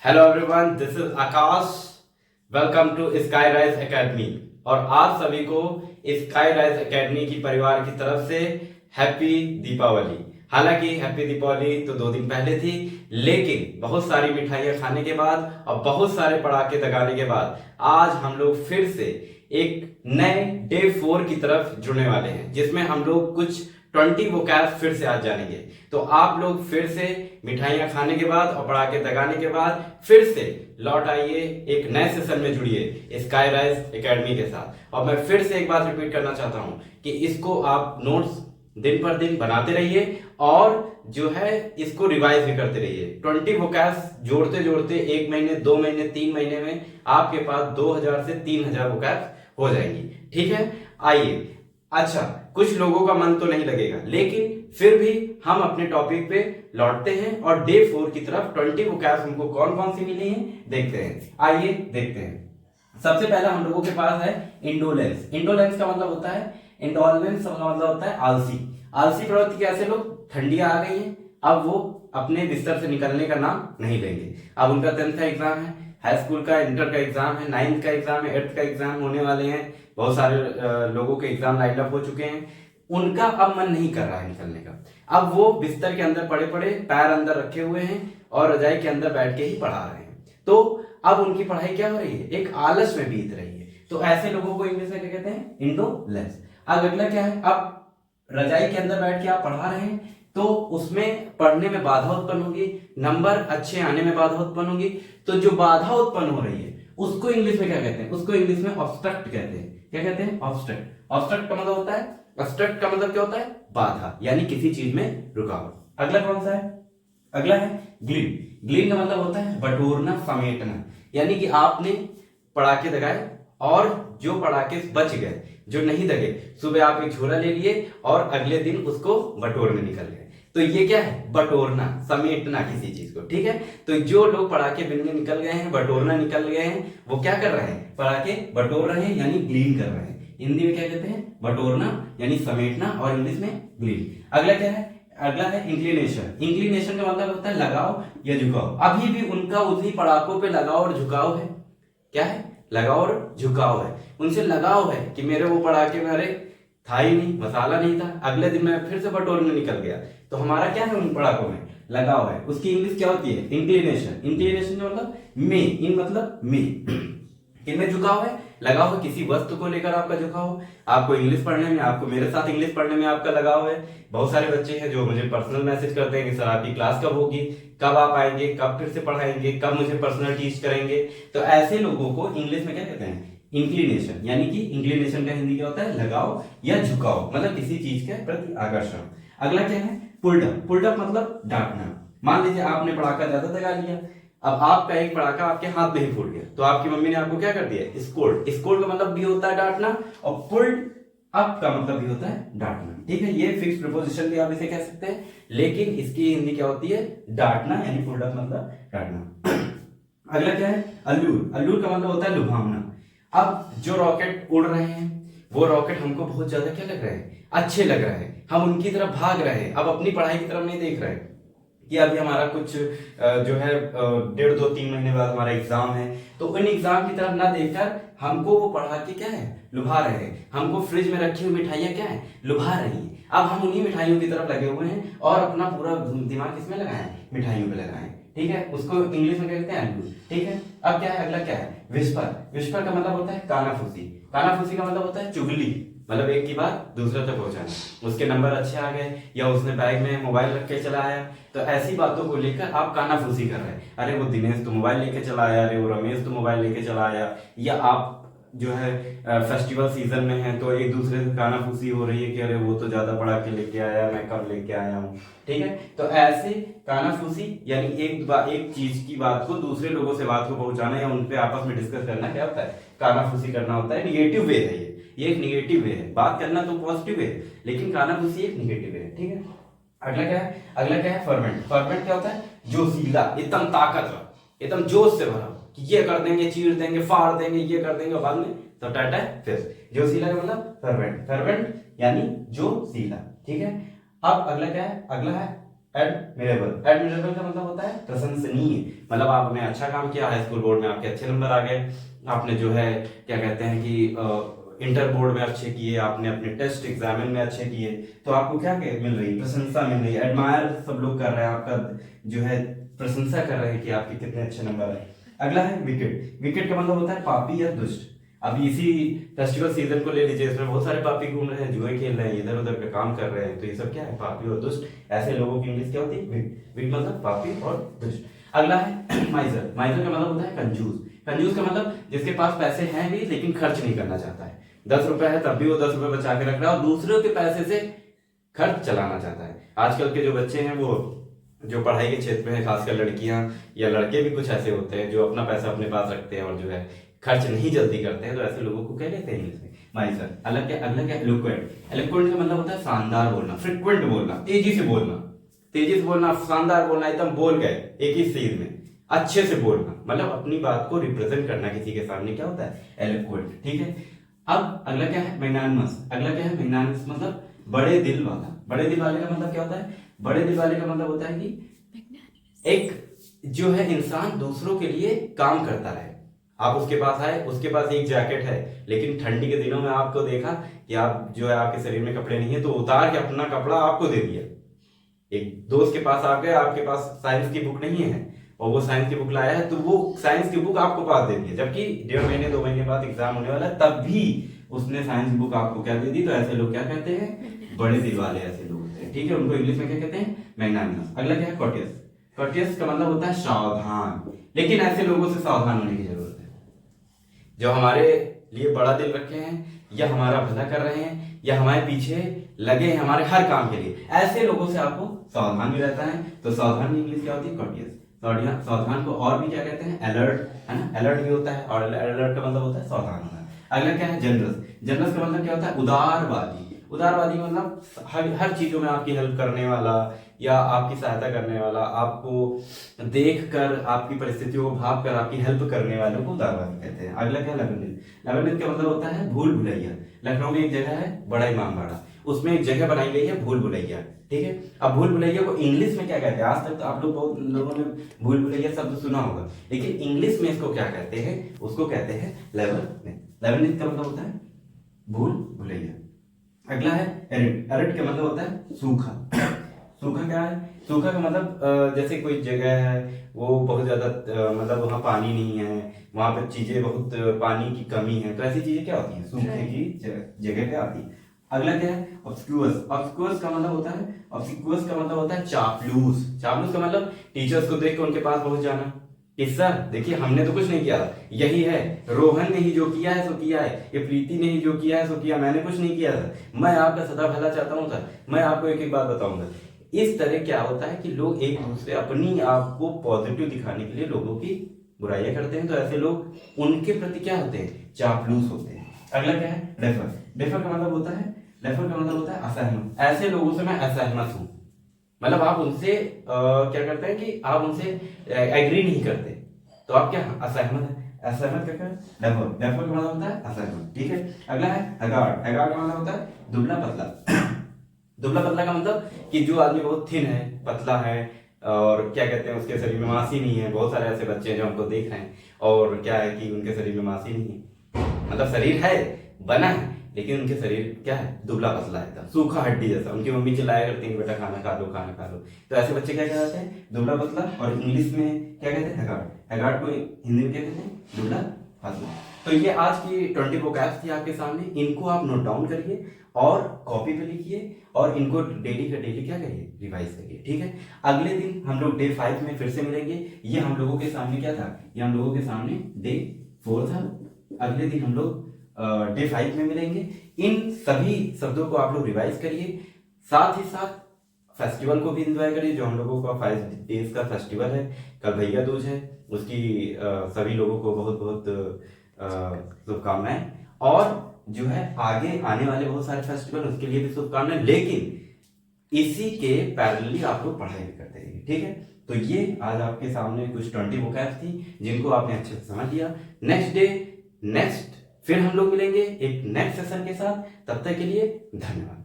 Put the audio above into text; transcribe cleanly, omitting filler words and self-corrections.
Hello everyone, this is Akash. Welcome to Sky Rise Academy. और आप सभी को स्काई राइज एकेडमी की परिवार की तरफ से हैप्पी दीपावली। हालांकि हैप्पी दीपावली तो 2 दिन पहले थी, लेकिन बहुत सारी मिठाइयां खाने के बाद और बहुत सारे पटाखे दगाने के बाद आज हम लोग फिर से एक नए डे 4 की तरफ जुड़ने वाले हैं, जिसमें हम लोग कुछ 20 वोकैब फिर से आज जानेंगे। तो आप लोग फिर से मिठाइयां खाने के बाद और पटाखे दगाने के बाद फिर से लौट आइए, एक नए सेशन में जुड़िए स्काई राइज एकेडमी के साथ। और मैं फिर से एक बात रिपीट करना चाहता हूं कि इसको आप नोट्स दिन पर दिन बनाते रहिए और जो है इसको रिवाइज भी करते रहिए। 20 वोकैब्स जोड़ते जोड़ते 1 महीने, 2 महीने, 3 महीने में आपके पास 2000 से 3000 वोकैब्स हो जाएंगी। ठीक है, आइए। अच्छा, कुछ लोगों का मन तो नहीं लगेगा, लेकिन फिर भी हम अपने टॉपिक पे लौटते हैं और डे 4 की तरफ 20 वोकैब्स हमको कौन कौन सी मिली हैं देखते हैं। आइए देखते हैं। सबसे पहला हम लोगों के पास है इंडोलेंस। इंडोलेंस का मतलब होता है, इंडोलेंस का मतलब होता है आलसी। आलसी प्रवृत्ति के ऐसे लोग, ठंडियां आ गई हैं, अब वो अपने बिस्तर से निकलने का नाम नहीं लेंगे। अब उनका 10th का एग्जाम है, हाई स्कूल का, इंटर का एग्जाम है, 9th का एग्जाम है, 8th का एग्जाम होने वाले हैं। बहुत सारे लोगों के एग्जाम लाइन अप हो चुके हैं। उनका अब मन नहीं कर रहा है निकलने का। अब वो बिस्तर के अंदर पड़े पड़े, पैर अंदर रखे हुए हैं और रजाई के अंदर बैठ के ही पढ़ा रहे हैं। तो अब उनकी पढ़ाई क्या हो रही है, एक आलस में बीत रही है। तो ऐसे लोगों को इंग्लिश में क्या कहते हैं, इंडोलेंस। अब अगला क्या है, अब रजाई के अंदर बैठ के आप पढ़ा रहे हैं तो उसमें पढ़ने में बाधा उत्पन्न होगी, नंबर अच्छे आने में बाधा उत्पन्न होगी। तो जो बाधा उत्पन्न हो रही है उसको इंग्लिश में क्या कहते हैं, उसको इंग्लिश में ऑब्स्ट्रक्ट कहते हैं। क्या कहते हैं, ऑब्स्ट्रक्ट। ऑब्स्ट्रक्ट का मतलब होता है, ऑब्स्ट्रक्ट का मतलब क्या होता है, बाधा, यानी किसी चीज में रुकावट। अगला कौन सा है, अगला है ग्लीन। ग्लीन का मतलब होता है बटोरना, समेटना। यानी कि आपने पटाखे दगाए और जो पटाखे बच गए, जो नहीं दगे, सुबह आप एक झोला ले लिए और अगले दिन उसको बटोरने निकल गए। तो ये क्या है, बटोरना, समेटना किसी चीज को। ठीक है, तो जो लोग पटाखे बिनने निकल गए हैं, बटोरना निकल गए हैं, वो क्या कर रहे हैं, पटाखे बटोर रहे हैं, यानी ग्लीन कर रहे हैं। हिंदी में क्या कहते हैं, बटोरना यानी समेटना, और इंग्लिश में ग्लीन। अगला क्या है, अगला है इंक्लिनेशन। इंक्लिनेशन का मतलब होता है लगाव या झुकाव। अभी भी उनका उन्हीं पटाखों पे लगाव और झुकाव है। क्या है, लगाव और झुकाव है। उनसे लगाव है कि मेरे वो पटाखे में, अरे था ही नहीं, मसाला नहीं था, अगले दिन मैं फिर से बटोरने निकल गया। तो हमारा क्या है, उन पटाखों में लगाव है। उसकी इंग्लिश क्या होती है, इंक्लिनेशन। इंक्लिनेशन का मतलब में, इन मतलब में, इनमें झुकाव है, लगाव है, किसी वस्तु को लेकर आपका झुकाव। आपको इंग्लिश पढ़ने में, आपको मेरे साथ इंग्लिश पढ़ने में आपका लगाव है। बहुत सारे बच्चे हैं जो मुझे पर्सनल मैसेज करते हैं कि सर आपकी क्लास कब होगी, कब आप आएंगे, कब फिर से पढ़ाएंगे, कब मुझे पर्सनल टीच करेंगे। तो ऐसे लोगों को इंग्लिश में क्या कहते हैं, इंक्लिनेशन। यानी कि इंक्लिनेशन का हिंदी क्या होता है, लगाव या झुकाव, मतलब किसी चीज के प्रति आकर्षण। अगला क्या है, पुलडअप। पुलडअप मतलब डांटना। मान लीजिए आपने पटाखा ज्यादा दगा लिया, अब आपका एक पटाखा आपके हाथ में ही फूट गया, तो आपकी मम्मी ने आपको क्या कर दिया, स्कोल्ड। स्कोल्ड का मतलब भी होता है डांटना, और पुल्ड अप का मतलब भी होता है डांटना। ठीक है, ये फिक्स प्रीपोजिशन भी आप इसे कह सकते हैं, लेकिन इसकी हिंदी क्या होती है, डांटना, यानी पुल्ड अप मतलब डांटना। अगला क्या है, अल्लूर। अल्लूर का मतलब होता है लुभावना। अब जो रॉकेट उड़ रहे हैं, वो रॉकेट हमको बहुत ज्यादा क्या लग रहे हैं, अच्छे लग रहे हैं, हम उनकी तरफ भाग रहे हैं। अब अपनी पढ़ाई की तरफ नहीं देख रहे हैं कि अभी हमारा कुछ जो है 1.5, 2, 3 महीने बाद हमारा एग्जाम है। तो उन एग्जाम की तरफ ना देखकर हमको वो पढ़ा के क्या है, लुभा रहे हैं। हमको फ्रिज में रखी हुई मिठाइयां क्या है, लुभा रही हैं। अब हम उन्हीं मिठाइयों की तरफ लगे हुए हैं और अपना पूरा दिमाग किसमें लगाएं, मिठाइयों पे लगाएं। ठीक है, उसको इंग्लिश में कहते हैं अल्लू। ठीक है, अब क्या है, अगला क्या है, विस्पर। विस्पर का मतलब होता है कानाफूसी। कानाफूसी का मतलब होता है चुगली, मतलब एक की बात दूसरे तक पहुंचाना। उसके नंबर अच्छे आ गए, या उसने बैग में मोबाइल रख के चला आया, तो ऐसी बातों को लेकर आप कानाफूसी कर रहे हैं। अरे वो दिनेश तो मोबाइल लेके चला आया, अरे वो रमेश तो मोबाइल लेके चला आया। या आप जो है फेस्टिवल सीजन में है तो एक दूसरे से कानाफूसी हो रही है कि अरे वो तो ज्यादा पढ़ा के लेके आया, मैं कब लेके आया हूँ। ठीक है, तो ऐसे कानाफूसी यानी एक चीज की बात को दूसरे लोगों से बात को पहुंचाना या उनपे आपस में डिस्कस करना क्या होता है, कानाफूसी करना होता है। निगेटिव वे है ये एक निगेटिव वे है। बात करना तो पॉजिटिव है, लेकिन कानाफूसी एक निगेटिव वे है। ठीक है, अगला क्या है, अगला क्या है, फर्मेंट। फर्मेंट क्या होता है, जोशीला, एकदम ताकतवर, एकदम जोश से भरा, कि ये कर देंगे, चीर देंगे, फाड़ देंगे, ये कर देंगे, बाद में तो टाटा है फिर। जोशीला का मतलब फर्मेंट। फर्मेंट यानी जोशीला। ठीक है, अब अगला क्या है, अगला है एडमिरेबल। एडमिरेबल का मतलब होता है प्रशंसनीय, मतलब आपने अच्छा काम किया, हाई स्कूल बोर्ड में आपके अच्छे नंबर आ गए, आपने जो है क्या कहते हैं कि इंटर बोर्ड में अच्छे किए, आपने अपने टेस्ट एग्जाम में अच्छे किए, तो आपको क्या मिल रही है, प्रशंसा मिल रही है, एडमायर सब लोग कर रहे हैं, आपका जो है प्रशंसा कर रहे हैं कि आपके कितने अच्छे नंबर आए। अगला है विकेट। विकेट का मतलब होता है पापी या दुष्ट। अभी इसी फेस्टिवल सीजन को ले लीजिए, इसमें बहुत सारे पापी घूम रहे हैं, जुए खेल रहे हैं, इधर उधर का काम कर रहे हैं, तो ये सब क्या है, पापी और दुष्ट। ऐसे लोगों की इंग्लिश क्या होती है, विक। विक मतलब पापी और दुष्ट। अगला है माइजर। माइजर का मतलब होता है कंजूस। कंजूस का मतलब जिसके पास पैसे हैं भी लेकिन खर्च नहीं करना चाहता है। 10 रुपए है तब भी वो 10 रुपए बचा के रख रहा है और दूसरों के पैसे से खर्च चलाना चाहता है। आजकल के जो बच्चे हैं वो जो पढ़ाई के क्षेत्र में है, खासकर लड़कियां या लड़के भी कुछ ऐसे होते हैं जो अपना पैसा अपने पास रखते हैं और जो है खर्च नहीं जल्दी करते हैं, तो ऐसे लोगों को क्या कहते हैं इंग्लिश में, माइजर। अलग क्या, अगला क्या, एलोक्वेंट। एलोक्वेंट का मतलब होता है शानदार बोलना, फ्रिक्वेंट बोलना, तेजी से बोलना, तेजी से बोलना, शानदार बोलना, एकदम बोल गए एक ही चीज में, अच्छे से बोलना, मतलब अपनी बात को रिप्रेजेंट करना किसी के सामने, क्या होता है, एलोक्वेंट। ठीक है। अब अगला क्या है, मैग्नानिमस। अगला क्या है, मैग्नानिमस मतलब बड़े दिल वाला। बड़े दिल वाले का मतलब क्या होता है, बड़े दिल वाले का मतलब होता है कि एक जो है इंसान दूसरों के लिए काम करता रहे। आप उसके पास आए, उसके पास एक जैकेट है लेकिन ठंडी के दिनों में आपको देखा कि आप जो है आपके शरीर में कपड़े नहीं है, तो उतार के अपना कपड़ा आपको दे दिया। एक दोस्त के पास आ गए, आपके पास साइंस की बुक नहीं है और वो साइंस की बुक लाया है, तो वो साइंस की बुक आपको पास दे दी है, जबकि 1.5 महीने 2 महीने बाद एग्जाम होने वाला है, तब भी उसने साइंस बुक आपको क्या दे दी। तो ऐसे लोग क्या कहते हैं, बड़े दिल वाले ऐसे लोग होते हैं। ठीक है, उनको इंग्लिश में क्या कहते हैं, मैग्नानिमस। अगला क्या है, कॉर्टियस। कॉर्टियस का मतलब होता है सावधान, लेकिन ऐसे लोगों से सावधान होने की जरूरत है जो हमारे लिए बड़ा दिल रखे हैं या हमारा भला कर रहे हैं या हमारे पीछे लगे हैं हमारे हर काम के लिए। ऐसे लोगों से आपको सावधान भी रहता है। तो सावधान की इंग्लिश क्या होती है, कॉर्टियस। सावधान को और भी क्या कहते हैं, अलर्ट, है ना, अलर्ट भी होता है और अलर्ट का मतलब होता है सावधान होना। अगला क्या है, जनरस। जनरस का मतलब क्या होता है, उदारवादी। उदारवादी मतलब हर चीजों में आपकी हेल्प करने वाला या आपकी सहायता करने वाला, आपको देख कर आपकी परिस्थितियों को भाप कर आपकी हेल्प करने वालों को उदारवादी कहते हैं। अगला क्या है, लवणित। लवणित का मतलब होता है भूल भुलैया। लखनऊ में एक जगह है बड़ा इमामबाड़ा, उसमें एक जगह बनाई गई है भूल भुलैया। ठीक है, अब भूल भुलैया को इंग्लिश में क्या कहते हैं, आज तक तो आप लोग बहुत लोगों ने भूल भुलैया शब्द सुना होगा, लेकिन इंग्लिश में इसको क्या कहते हैं, उसको कहते हैं लेवरनेस। लेवरनेस का मतलब होता है भूल भुलैया। अगला है एरिड। एरिड का मतलब होता है सूखा। सूखा क्या है, सूखा का मतलब जैसे कोई जगह है वो बहुत ज्यादा मतलब वहाँ पानी नहीं है, वहां पे चीजें बहुत पानी की कमी है, तो ऐसी चीजें क्या होती हैं, सूखे की जगह पे आती है। अगला क्या है, ऑब्स्क्यूअस। ऑब्स्क्यूअस का मतलब होता है, ऑब्स्क्यूअस का मतलब होता है चापलूस। चापलूस का मतलब टीचर्स को देख के उनके पास पहुंच जाना कि सर देखिए हमने तो कुछ नहीं किया, यही है, रोहन ने ही जो किया है सो किया है, ये प्रीति ने ही जो किया है सो किया, मैंने कुछ नहीं किया सर, मैं आपका सदा भला चाहता हूँ सर, मैं आपको एक एक बात बताऊंगा। इस तरह क्या होता है कि लोग एक दूसरे अपनी आप को पॉजिटिव दिखाने के लिए लोगों की बुराइयां करते हैं, तो ऐसे लोग उनके प्रति क्या होते हैं, चापलूस होते हैं। अगला क्या है, डेफर। डेफर का मतलब होता है, डेफर का मतलब होता है असहमत। ऐसे लोगों से मैं असहमत हूं, मतलब आप उनसे क्या करते हैं कि आप उनसे एग्री नहीं करते, तो आप क्या, असहमत है। असहमत क्या है, डेफर। डेफर का मतलब होता है असहमत। ठीक है। अगला है हगार्ड। हगार्ड का मतलब होता है दुबला पतला। दुबला पतला का मतलब कि जो आदमी बहुत थिन है, पतला है और क्या कहते हैं उसके शरीर में मांसी नहीं है। बहुत सारे ऐसे बच्चे हैं जो हमको देख रहे हैं और क्या है कि उनके शरीर में मांसी नहीं है, मतलब शरीर है बना है लेकिन उनके शरीर क्या है, दुबला पतला है, सूखा हड्डी जैसा। उनकी मम्मी चिल्लाया करती है बेटा खाना खा लो खाना खा लो, तो ऐसे बच्चे क्या कहते हैं, दुबला पतला। और इंग्लिश में क्या कहते हैं, हैगार्ड। हैगार्ड को हिंदी में क्या कहते हैं, दुबला पतला। तो ये आज की 20 वोकैब्स थी आपके सामने, इनको आप नोट डाउन करिए और कॉपी पे लिखिए और इनको डेली का डेली क्या करिए, रिवाइज करिए। ठीक है, अगले दिन हम लोग डे 5 में फिर से मिलेंगे। ये हम लोगों के सामने क्या था, ये हम लोगों के सामने डे 4 था। अगले दिन हम लोग डे 5 में मिलेंगे। इन सभी शब्दों को आप लोग रिवाइज करिए, साथ ही साथ फेस्टिवल को भी एंजॉय करिए जो हम लोगों का 5 डेज का फेस्टिवल है। कल भैया दूज है, उसकी सभी लोगों को बहुत बहुत शुभकामनाएं। और जो है आगे आने वाले बहुत सारे फेस्टिवल उसके लिए भी शुभकामनाएं, लेकिन इसी के पैरेलली आप लोग पढ़ाई भी करते रहिए। ठीक है, तो ये आज आपके सामने कुछ 20 वोकैब्स थी जिनको आपने अच्छे से समझ लिया। नेक्स्ट डे नेक्स्ट फिर हम लोग मिलेंगे एक नेक्स्ट सेशन के साथ, तब तक के लिए धन्यवाद।